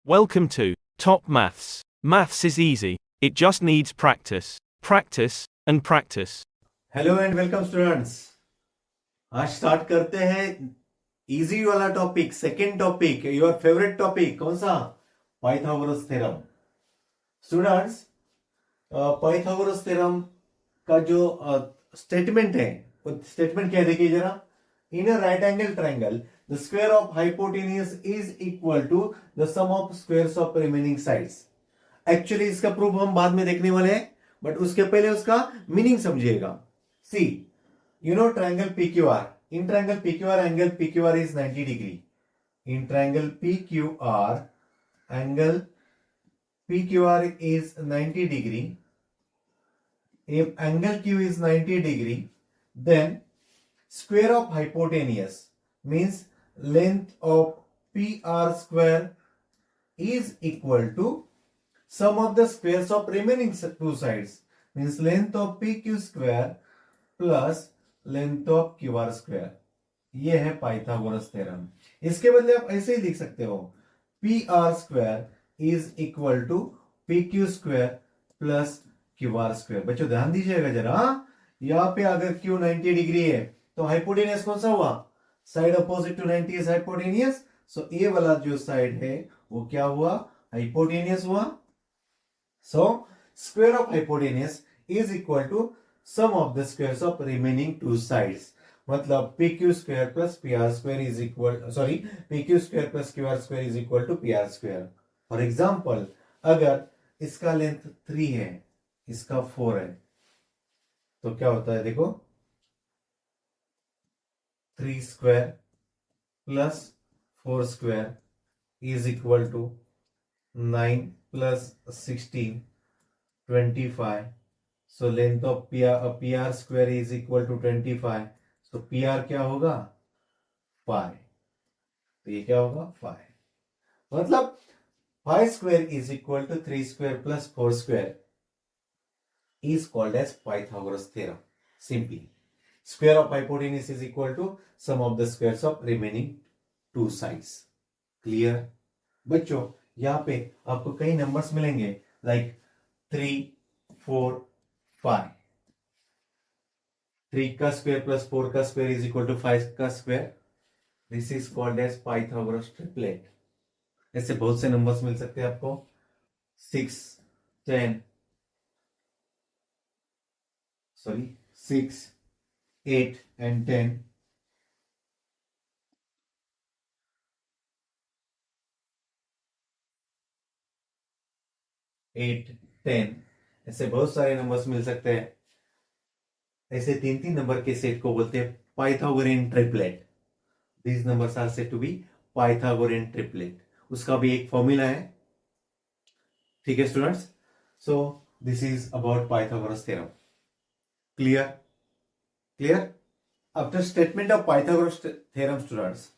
Welcome to Top Maths. Maths is easy. It just needs practice. Practice and practice. Hello and welcome students. आज start करते हैं easy वाला topic, second topic, your favourite topic कौन सा? Pythagoras theorem. Students, Pythagoras theorem का जो statement है वो स्टेटमेंट क्या है देखिए जरा। In a right angle triangle the square of hypotenuse is equal to the sum of squares of remaining sides. Actually इसका प्रूफ हम बाद में देखने वाले हैं, बट उसके पहले उसका मीनिंग समझिएगा। See, you know triangle PQR. In triangle PQR, angle PQR is 90 degree. In triangle PQR, angle PQR is 90 degree. If angle Q is 90 degree, then square of hypotenuse means length of PR square is equal to sum of the squares of remaining two sides. Means length of PQ square plus length of Q R square. ये है Pythagoras theorem. इसके बदले आप ऐसे ही लिख सकते हो, P R square is equal to P Q square plus Q R square. बच्चों ध्यान दीजिएगा जरा, यहां पे अगर क्यू 90 डिग्री है तो हाइपोटेनियस कौन सा हुआ? Side opposite to 90 is hypotenuse. So A वाला जो साइड है वो क्या हुआ? हाइपोटेनियस हुआ। So square of hypotenuse is equal to sum of the squares of remaining two sides. मतलब pq square plus pr square is equal, sorry, pq square plus qr square is equal to pr square. For example, अगर इसका length 3 है, इसका 4 है, तो क्या होता है देखो, 3 square plus 4 square is equal to 9 प्लस 16 25. So length of PR square is equal to 25. So PR क्या होगा? 5. तो ये क्या होगा? 5. मतलब 5 square is equal to 3 square plus 4 square is called as Pythagoras theorem. Simply, square of hypotenuse is equal to sum of the squares of remaining two sides. Clear? बच्चों यहाँ पे आपको कई नंबर्स मिलेंगे, like 3, 4, 5. 3 का स्क्वायर प्लस 4 का square is equal to 5 का square. This is called as Pythagoras triplet. ऐसे बहुत से नंबर्स मिल सकते हैं आपको, 6, 10, सॉरी 6, 8 एंड 10। एट 10 ऐसे बहुत सारे नंबर्स मिल सकते हैं। ऐसे 3-3 नंबर के सेट को बोलते हैं Pythagorean triplet. These numbers are said to be Pythagorean triplet. उसका भी एक फॉर्मूला है। ठीक है students, so this is about Pythagoras theorem. Clear? Clear? After statement of Pythagoras theorem students,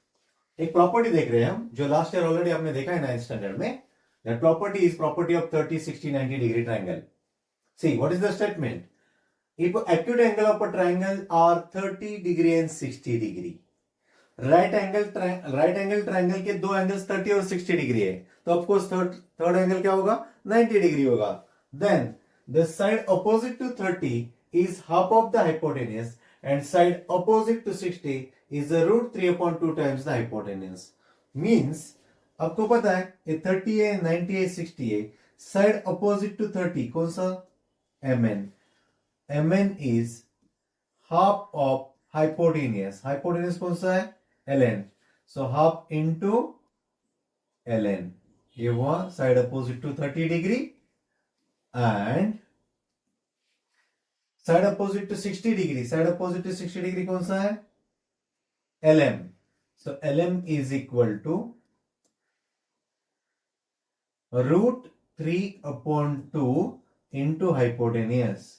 एक प्रॉपर्टी देख रहे हैं हम, जो लास्ट ईयर ऑलरेडी आपने देखा है 9th स्टैंडर्ड में। That property is property of 30, 60, 90 degree triangle. See what is the statement? If acute angle of a triangle are 30 degree and 60 degree, right angle triangle के दो एंगल्स 30 और 60 degree है, तो of course third angle क्या होगा? 90 degree होगा। Then the side opposite to 30 is half of the hypotenuse and side opposite to 60 is root 3/2 times the hypotenuse. Means आपको पता है ये 30 है, 90 है, 60 है, साइड अपोजिट टू 30 कौन सा? mn is half of hypotenuse. Hypotenuse कौन सा है? ln. So half into ln. ये हुआ side opposite to 30 degree and side opposite to 60 degree. Side opposite to 60 degree कौन सा है? lm. So lm is equal to root 3/2 into hypotenuse.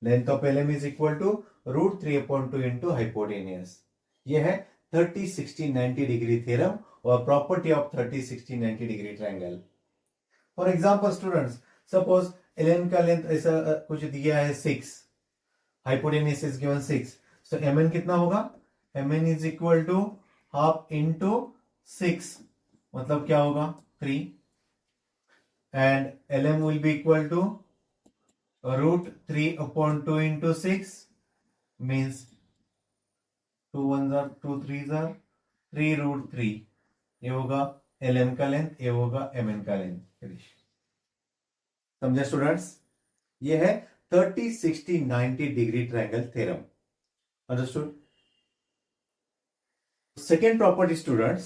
Length of lm is equal to root 3/2 into hypotenuse. ये है 30, 60, 90 degree theorem और property of 30, 60, 90 degree triangle. For example students, suppose ln का length ऐसा कुछ दिया है 6, hypotenuse is given 6, so mn कितना होगा? mn is equal to half into 6 मतलब क्या होगा 3 and lm will be equal to root 3 upon 2 into 6 means 2 1s are 2 3s are 3 root 3 ये होगा lm का लेंथ ये होगा mn का लेंथ समझे स्टूडेंट्स ये है 30 60 90 degree triangle theorem understood second property students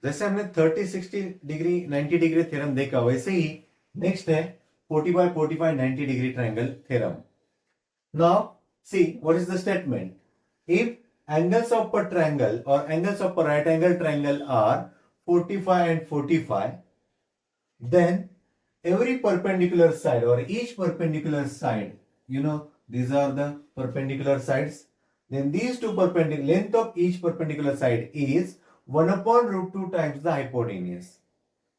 जैसे हमने 30 60 डिग्री 90 डिग्री थ्योरम देखा वैसे ही नेक्स्ट है 40 by 45 90 degree triangle theorem now see what is the statement if angles of a triangle or angles of a right angle triangle are 45 and 45 then every perpendicular side or each perpendicular side these are the perpendicular sides then these two perpendicular length of each perpendicular side is 1 upon root 2 times the hypotenuse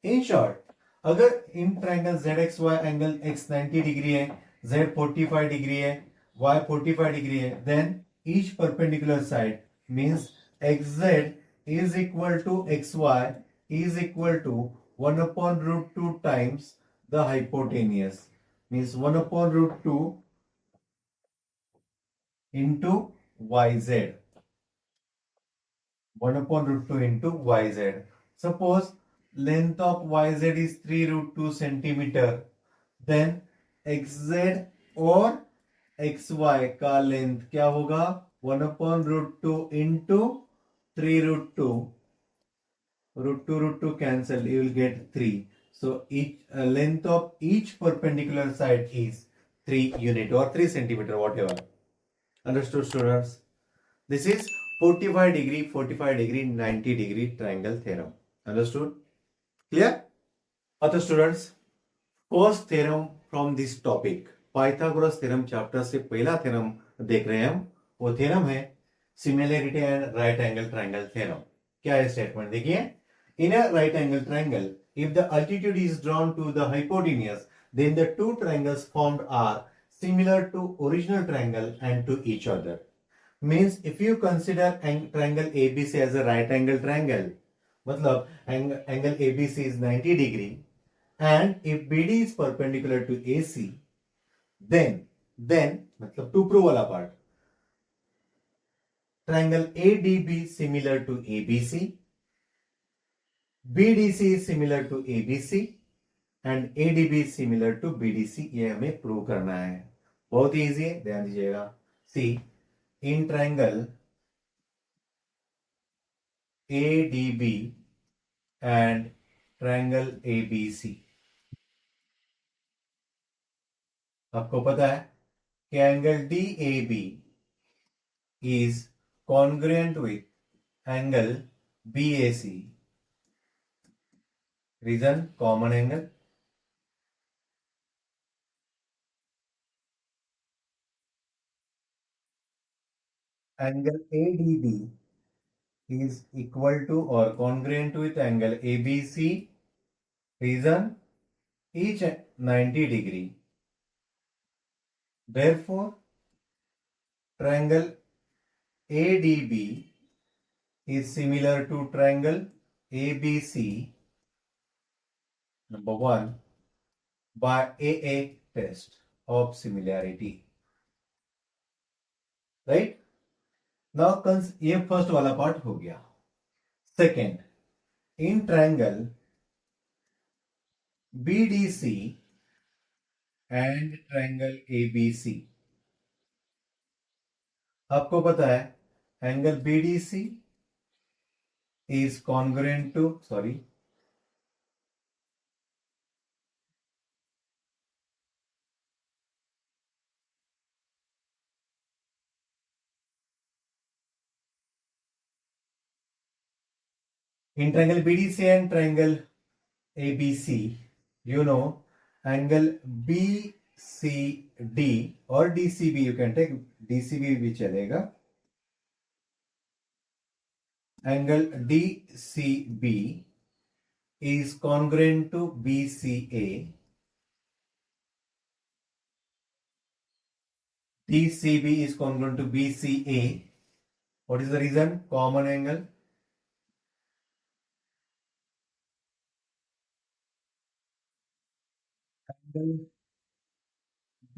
in short अगर in triangle ZXY angle X 90 degree है Z 45 degree है Y 45 degree है then each perpendicular side means XZ is equal to XY is equal to 1 upon root 2 times the hypotenuse means 1 upon root 2 into YZ 1 upon root 2 into YZ suppose length of YZ is 3 root 2 centimeter then XZ और XY का length क्या होगा 1 upon root 2 into 3 root 2 root 2 cancel you will get 3 so each length of each perpendicular side is 3 unit or 3 centimeter whatever understood students this is 45 degree 90 degree triangle theorem understood clear other students first theorem from this topic Pythagoras theorem chapter से पहला theorem देख रहे हैं हम वो theorem है similarity and right angle triangle theorem क्या है स्टेटमेंट देखिए in a right angle triangle if the altitude is drawn to the hypotenuse then the two triangles formed are similar to original triangle and to each other means if you consider triangle ABC as a right angle triangle मतलब angle ABC is 90 degree and if BD is perpendicular to AC then मतलब to prove वाला part triangle ADB similar to ABC BDC is similar to ABC and ADB is similar to BDC ये हमें prove करना है बहुत easy है ध्यान दीजिएगा see in triangle ADB and triangle ABC आपको पता है कि एंगल DAB is congruent with angle BAC. Reason common angle. Angle ADB is equal to or congruent with angle ABC. Reason each 90 degree. Therefore, triangle ADB is similar to triangle ABC. Number 1 by AA test of similarity. Right? Now ये first वाला part हो गया second in triangle BDC and triangle ABC आपको पता है angle BDC is congruent to sorry in triangle BDC and triangle ABC you know angle BCD or DCB you can take DCB भी चलेगा angle DCB is congruent to BCA DCB is congruent to BCA what is the reason common angle angle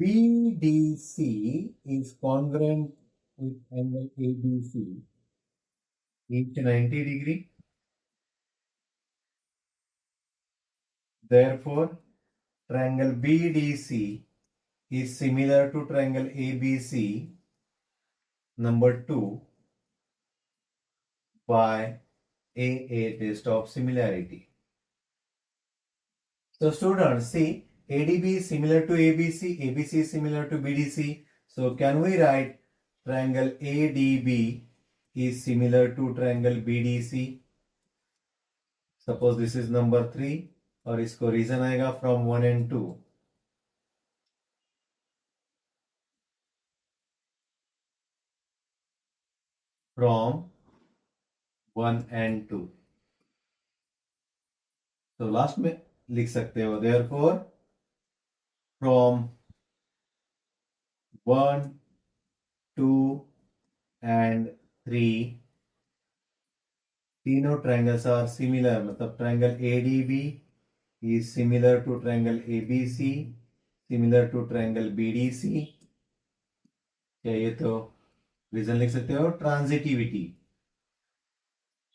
BDC is congruent with angle ABC, each 90 degree. Therefore, triangle BDC is similar to triangle ABC number 2 by a test of similarity. So students, see, ADB is similar to ABC, ABC is similar to BDC. So can we write triangle ADB is similar to triangle BDC? Suppose this is number 3 और इसको reason आएगा from 1 and 2. From 1 and 2. तो last में लिख सकते हो therefore from 1, 2 and 3 तीनों triangles are similar, मतलब triangle ADB is similar to triangle ABC, similar to triangle BDC. क्या ये तो रीजन लिख सकते हो ट्रांजिटिविटी,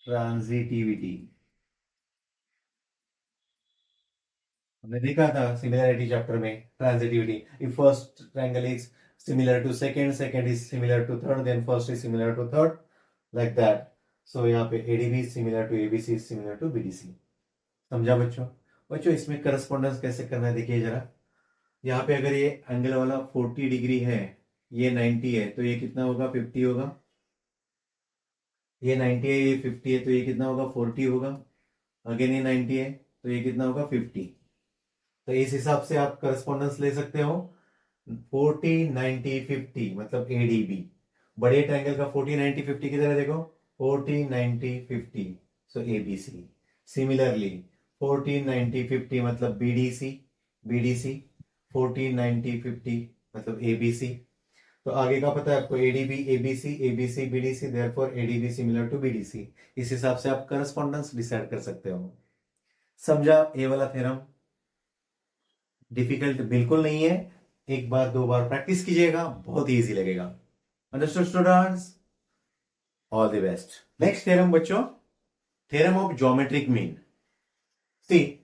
ट्रांजिटिविटी हमने देखा था सिमिलैरिटी चैप्टर में. Transitivity, if first triangle is similar to second, second is similar to third, then first is similar to third, like that. So यहाँ पे ADB is similar to ABC is similar to BDC. समझा बच्चों? बच्चों इसमें correspondence कैसे करना है देखिए जरा. यहाँ पे अगर ये एंगल वाला 40 डिग्री है, ये 90 है, तो ये कितना होगा 50 होगा. ये 90 है, ये 50 है, तो ये कितना होगा 40 होगा. अगेन ये 90 है, तो ये कितना होगा 50. तो इस हिसाब से आप करस्पॉन्डेंस ले सकते हो. 40, 90, 50 मतलब ADB. बड़े ट्रायंगल का 40, 90, 50 की तरह देखो 40, 90, 50, सो ABC. सिमिलरली 40, 90, 50 मतलब BDC, BDC 40, 90, 50 मतलब ABC. तो आगे का पता है आपको ADB, ABC, ABC, BDC, therefore ADB similar to BDC. इस हिसाब से आप करस्पॉन्डेंस डिसाइड कर सकते हो. समझा ये वाला थ्योरम? डिफिकल्ट बिल्कुल नहीं है, एक बार दो बार प्रैक्टिस कीजिएगा, बहुत ही इजी लगेगा. Understood students? All the best. Next theorem बच्चों, theorem of geometric mean. See,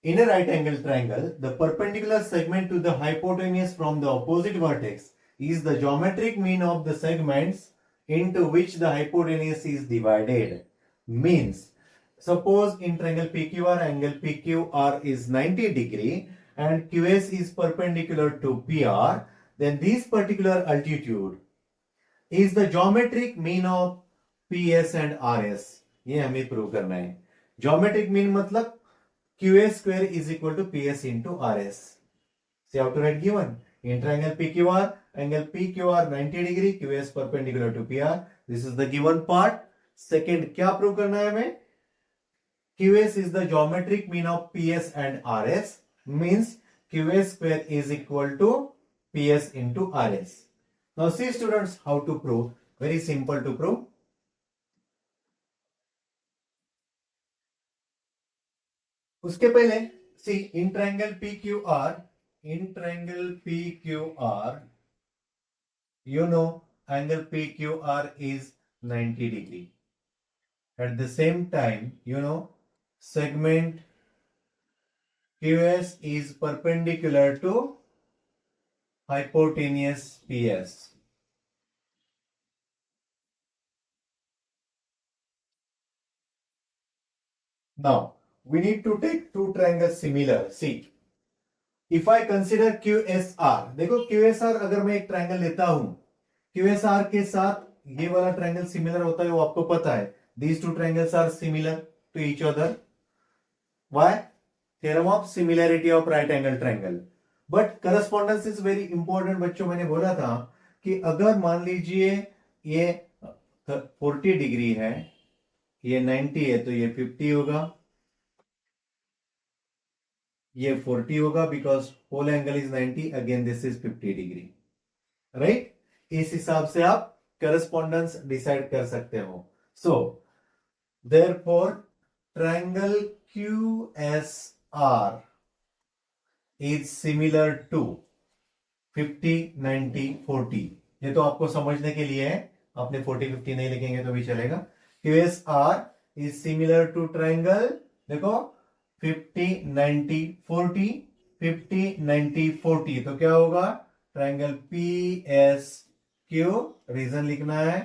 in a right angle triangle, the perpendicular segment to the hypotenuse from the opposite vertex is the geometric mean of the segments into which the hypotenuse is divided. Means, suppose in triangle PQR, angle PQR is 90 degree and QS is perpendicular to PR, then this particular altitude is the geometric mean of PS and RS. ये हमें prove करना है. Geometric mean मतलब QS square is equal to PS into RS. See how to write given. In triangle PQR, angle PQR 90 degree, QS perpendicular to PR. This is the given part. Second, क्या prove करना है हमें? QS is the geometric mean of PS and RS. Means QS square is equal to PS into RS. Now see students how to prove. Very simple to prove. उसके पहले see in triangle PQR, you know angle PQR is 90 degree. At the same time, you know segment QS is perpendicular to hypotenuse PS. Now we need to take two triangles similar. See, if I consider QSR, देखो QSR अगर मैं एक triangle लेता हूं, QSR के साथ ये वाला ट्रायंगल सिमिलर होता है, वो आपको पता है. These two triangles are similar to each other. Why? Theorem of similarity of right angle triangle. But correspondence is very important. बच्चों मैंने बोला था कि अगर मान लीजिए ये 40 डिग्री है, ये 90 है, तो ये 50 होगा, ये 40 होगा, because whole angle is 90, again this is 50 degree. Right? इस हिसाब से आप करस्पॉन्डेंस डिसाइड कर सकते हो. So therefore triangle QSR is similar to 50, 90, 40। ये तो आपको समझने के लिए है, आपने 40, 50 नहीं लिखेंगे तो भी चलेगा। Q S R is similar to triangle, देखो 50, 90, 40, 50, 90, 40, तो क्या होगा? Triangle P S Q. Reason लिखना है,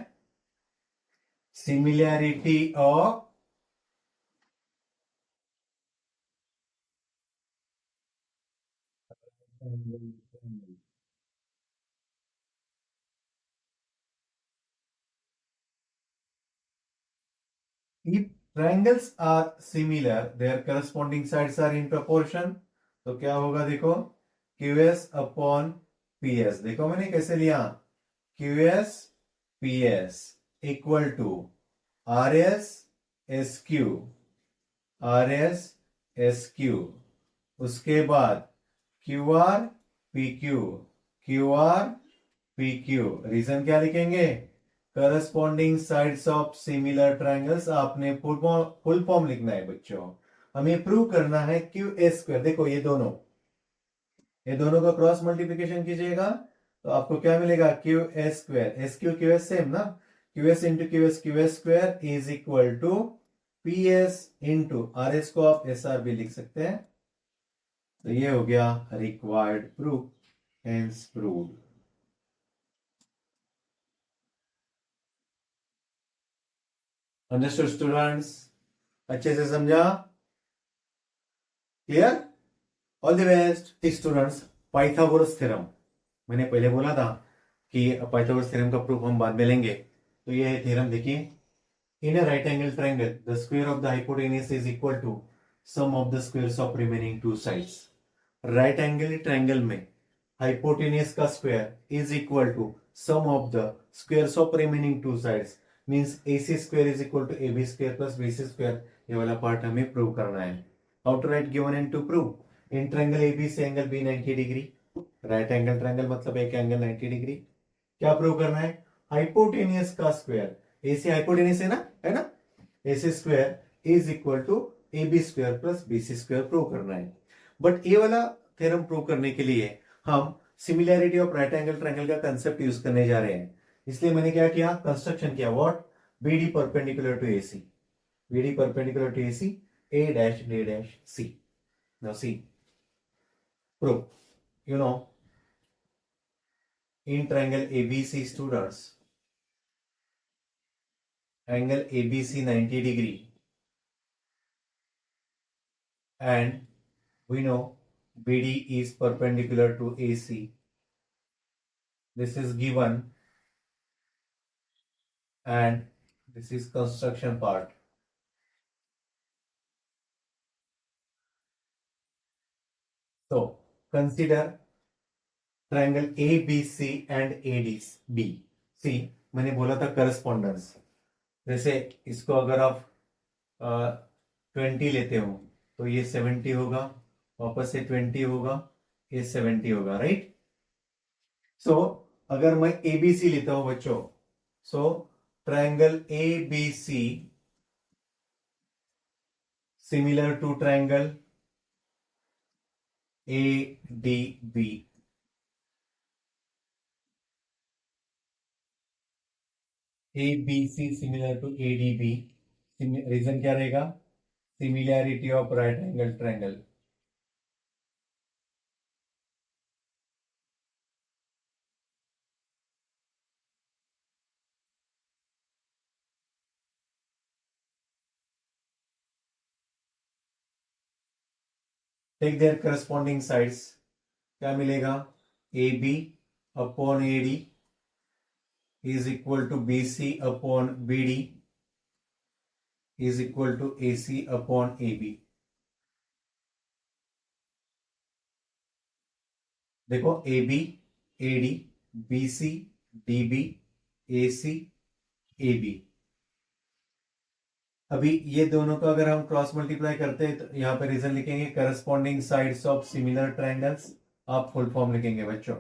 similarity of if triangles are similar their corresponding sides are in proportion, तो क्या होगा? देखो QS अपॉन PS, देखो मैंने कैसे लिया, QS PS equal to RS SQ, RS SQ, उसके बाद QR PQ, QR PQ। Reason क्या लिखेंगे? Corresponding sides of similar triangles. आपने फुल फॉर्म लिखना है बच्चों, हमें प्रूव करना है क्यू ए स्क्वायर। देखो ये दोनों का क्रॉस मल्टीप्लीकेशन कीजिएगा तो आपको क्या मिलेगा? Q A square, S Q Q S same ना, Q S into Q S square is equal to P S into R S को आप एस आर भी लिख सकते हैं। तो ये हो गया required proof, hence proved. Understood students? अच्छे से समझा? Clear? All the best students. Pythagoras theorem, मैंने पहले बोला था कि पाइथागोरस थ्योरम का प्रूफ हम बाद में लेंगे। तो ये है थ्योरम, देखिए। In a right angle triangle the square of the hypotenuse is equal to sum of the squares of remaining two sides. Right angle triangle में हाइपोटेन्यूज का square is equal to sum of the squares of remaining two sides, means AC square is equal to AB square plus BC square. ये वाला part हमें prove करना है। How to write given and to prove? In triangle ABC angle B 90 degree, right angle triangle मतलब एक angle 90 degree. क्या prove करना है? हाइपोटेनियस का स्क्वायर, AC हाइपोटेनियस है ना, AC square is equal to AB square plus BC square prove करना है। बट ये वाला थ्योरम प्रूव करने के लिए हम similarity of right angle triangle का कंसेप्ट यूज करने जा रहे हैं। इसलिए मैंने क्या किया? कंस्ट्रक्शन किया। What? BD perpendicular to AC, BD perpendicular to AC, A dash D dash C। Now see, proof. You know, in triangle ABC students, angle ABC 90 degree, and we know BD is perpendicular to AC. This is given, and this is construction part. So consider triangle ABC and ADB। See, मैंने बोला था correspondence. जैसे इसको अगर आप 20 लेते हो तो ये 70 होगा, वापस से 20 होगा, ये 70 होगा, राइट? सो अगर मैं ABC लेता हूं बच्चों, so triangle ABC similar to triangle ADB। ABC similar to ADB, reason क्या रहेगा? Similarity of right angle triangle. Take their corresponding sides, क्या मिलेगा? AB upon AD is equal to BC upon BD is equal to AC upon AB। देखो AB, AD, BC, DB, AC, AB। अभी ये दोनों का अगर हम क्रॉस मल्टीप्लाई करते हैं तो यहाँ पे रीजन लिखेंगे corresponding sides of similar triangles. आप फुल फॉर्म लिखेंगे बच्चों।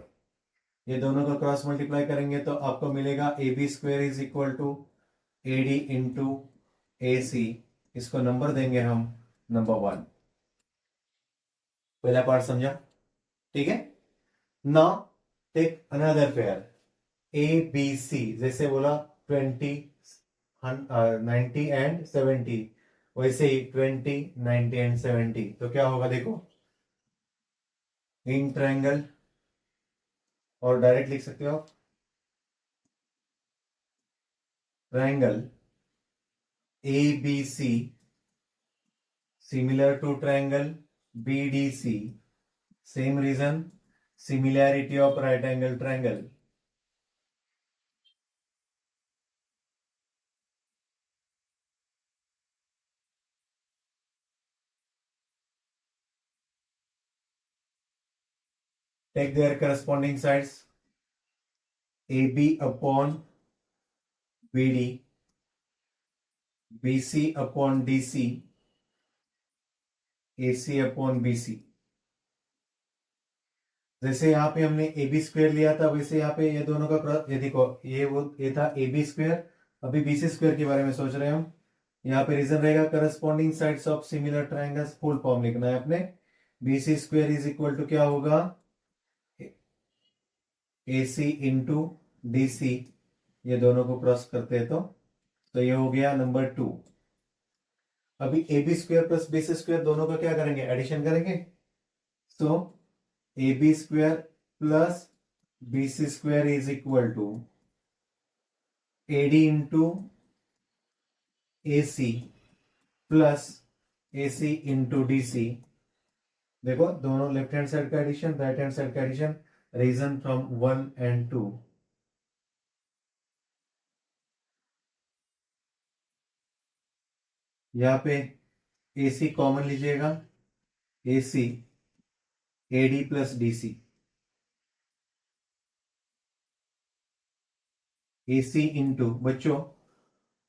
ये दोनों का क्रॉस मल्टीप्लाई करेंगे तो आपको मिलेगा AB square is equal to AD into AC। इसको नंबर देंगे हम नंबर 1। पहला पार्ट समझा? ठीक है। Now take another pair A B C, जैसे बोला 20 90 एंड 70, वैसे ही 20 90 एंड 70, तो क्या होगा देखो, इन ट्रायंगल, और डायरेक्ट लिख सकते हो आप, triangle A B C similar to triangle B D C, same reason, similarity of right angle triangle. Take their corresponding sides, A B upon B D, B C upon D C, A C upon B C. जैसे यहाँ पे हमने ए B square लिया था, वैसे यहाँ पे ये दोनों का क्रॉस, ये देखो, ये था ए बी स्क्वेयर, अभी बी सी स्क्वेयर के बारे में सोच रहे हैं हम। यहाँ पे रीजन रहेगा corresponding sides of similar triangles, full form लिखना है अपने। B C square is equal to क्या होगा, ए सी इंटू डी सी, ये दोनों को क्रॉस करते हैं तो ये हो गया नंबर 2। अभी A B square plus B C square दोनों का क्या करेंगे, एडिशन करेंगे। So A B square plus B C square is equal to A D into A C plus A C into D C. देखो दोनों left hand side का addition, right hand side का addition, reason from 1 and 2। यहां पे A C common लीजिएगा, A C A D plus D C, A C into, बच्चों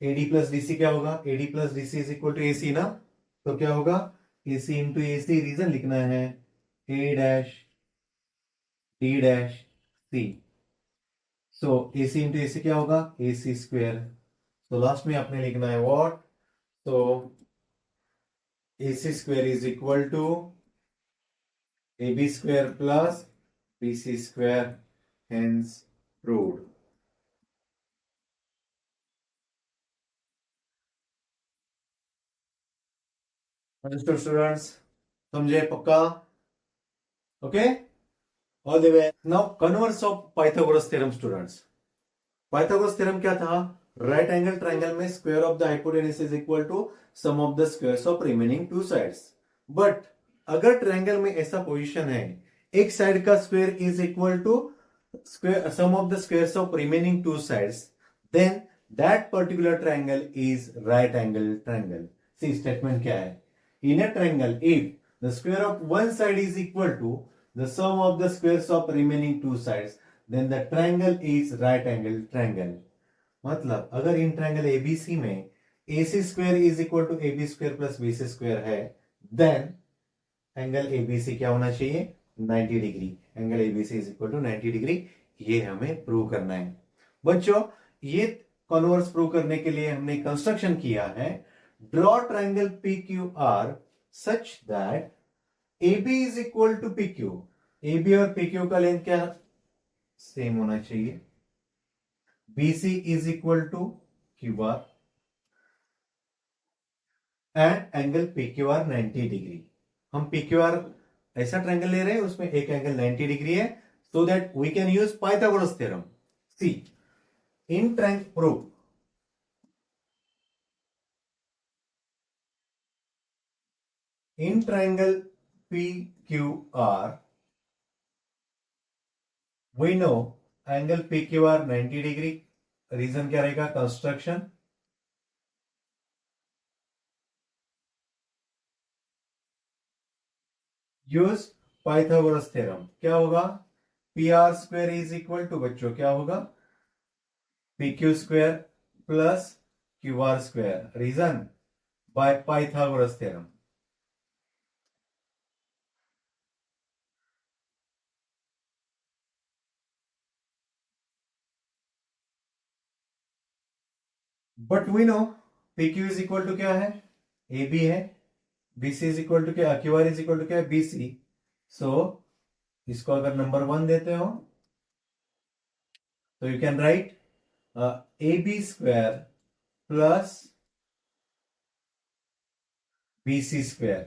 A D plus D C क्या होगा, A D plus D C is equal to A C ना, तो क्या होगा ए C into A C, reason लिखना है ए dash D dash C. So A C into A सी क्या होगा, ए सी स्क्वेयर। तो लास्ट में आपने लिखना है व्हाट, तो A C square is equal to A B square plus B C square, hence proved. Understood students, समझे पक्का? Okay, all the way. Now converse of Pythagoras theorem students. Pythagoras theorem क्या था, right angle triangle में square of the hypotenuse is equal to sum of the squares of remaining two sides. But अगर triangle में ऐसा position है, एक side का square is equal to square sum of the squares of remaining two sides, then that particular triangle is right angle triangle. C statement क्या है, in a triangle if the square of one side is equal to the sum of the squares of remaining two sides, then the triangle is right angle triangle। मतलब अगर इन triangle ABC में A C square is equal to A B square plus B C square है, then angle ABC क्या होना चाहिए, 90 degree. Angle ABC is equal to 90 degree, ये हमें prove करना है। बच्चों ये कॉन्वर्स प्रूव करने के लिए हमने कंस्ट्रक्शन किया है, draw triangle P Q R such that AB is equal to PQ। AB और PQ का लेंथ क्या सेम होना चाहिए, BC is equal to QR and angle PQR 90 degree. हम PQR ऐसा ट्रायंगल ले रहे हैं उसमें एक एंगल 90 डिग्री है, so that we can use Pythagoras theorem. See in triangle prove, in triangle PQR we know angle PQR 90 degree. Reason क्या रहेगा, कंस्ट्रक्शन, यूज पाइथागोरस थ्योरम। क्या होगा, P R square is equal to, बच्चों क्या होगा, P Q square plus Q R square, reason by Pythagoras theorem. But we know P Q is equal to क्या है, A B है, B C is equal to क्या, Q R is equal to क्या है, B सी। सो इसको अगर number 1 देते हो तो you can write AB square plus BC square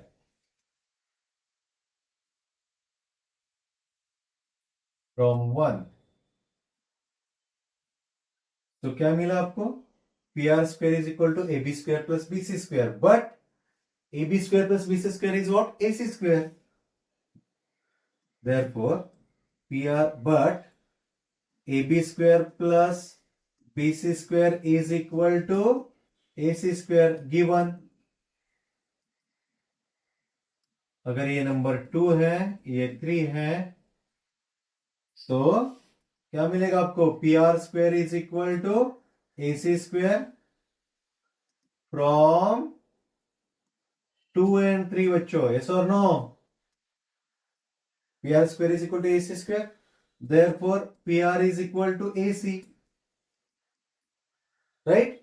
from 1। तो क्या मिला आपको? PR square is equal to AB square plus BC square, but AB square plus BC square is what? AC square. Therefore, PR but AB square plus BC square is equal to AC square given. अगर ये number 2 है, ये 3 है, तो क्या मिलेगा आपको? PR square is equal to AC square from 2 and 3 बच्चों, yes or no? PR square is equal to AC square. Therefore, PR is equal to AC. Right?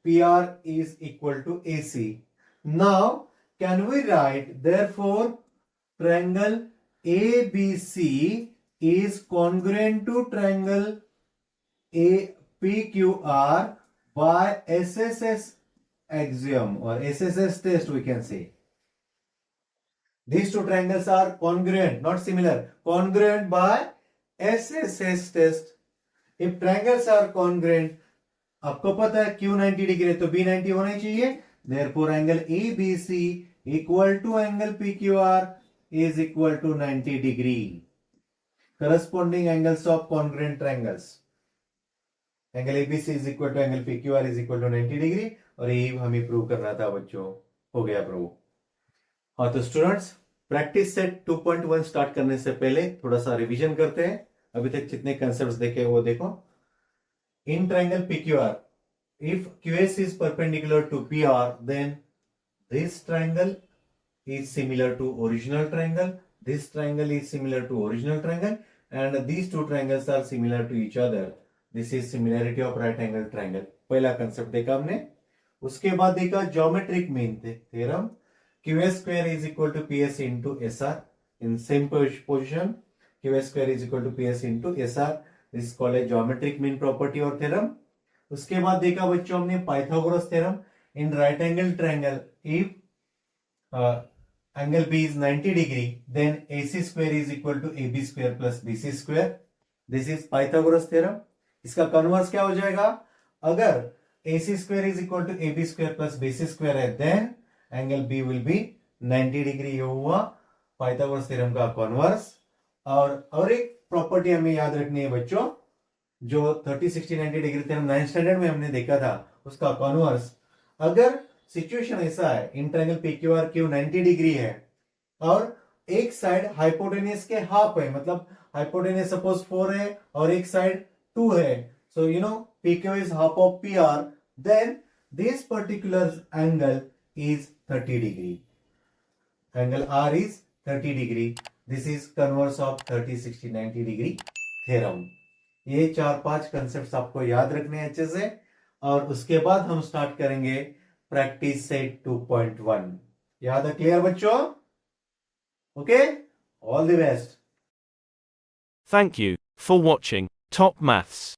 PR is equal to AC. Now, can we write, therefore, triangle ABC is congruent to triangle APQR by SSS axiom or SSS test, we can say. These two triangles are congruent, not similar. Congruent by SSS test. If triangles are congruent, आपको पता है Q 90 degree है तो B 90 होना ही चाहिए. Therefore, angle ABC equal to angle PQR is equal to 90 degree. Corresponding angles of congruent triangles. Angle ABC is equal to angle PQR is equal to 90 degree. और यही हमें प्रूव करना था बच्चों. हो गया प्रूव. हाँ तो स्टूडेंट्स, प्रैक्टिस सेट 2.1 स्टार्ट करने से पहले थोड़ा सा रिवीजन करते हैं. अभी तक जितने कंसेप्ट्स देखे वो देखो. In triangle PQR, if QS is perpendicular to PR, then this triangle is similar to original triangle, this triangle is similar to original triangle, and these two triangles are similar to each other. This is similarity of right angle triangle. पहला concept देखा हमने. उसके बाद देखा geometric mean theorem. QS square is equal to PS into SR in same position. QS square is equal to PS into SR. This is called a geometric mean property or theorem. उसके बाद देखा बच्चों हमने Pythagoras theorem. In right angle triangle, if angle B is 90 degree, then AC square is equal to AB square plus BC square. This is Pythagoras theorem. इसका converse क्या हो जाएगा? अगर AC square is equal to AB square plus BC square है, then angle B will be 90 degree. ये हुआ Pythagoras theorem का converse. और एक प्रॉपर्टी हमें याद रखनी है बच्चों, जो 30 60 90 डिग्री थ्योरम 9th स्टैंडर्ड में हमने देखा था, उसका कन्वर्स. अगर सिचुएशन ऐसा है, इन ट्रायंगल PQR Q 90 डिग्री है और एक साइड हाइपोटेनियस के हाफ है, मतलब हाइपोटेनियस सपोज 4 है और एक साइड 2 है, so you know PQ is half of PR, then this particular angle is 30 degree. Angle R is 30 degree. This is converse of 30 60 90 degree theorem. ये 4-5 कंसेप्ट्स आपको याद रखने हैं अच्छे से. और उसके बाद हम स्टार्ट करेंगे प्रैक्टिस सेट 2.1. याद है? क्लियर बच्चों? Okay, all the best. Thank you for watching Top Maths.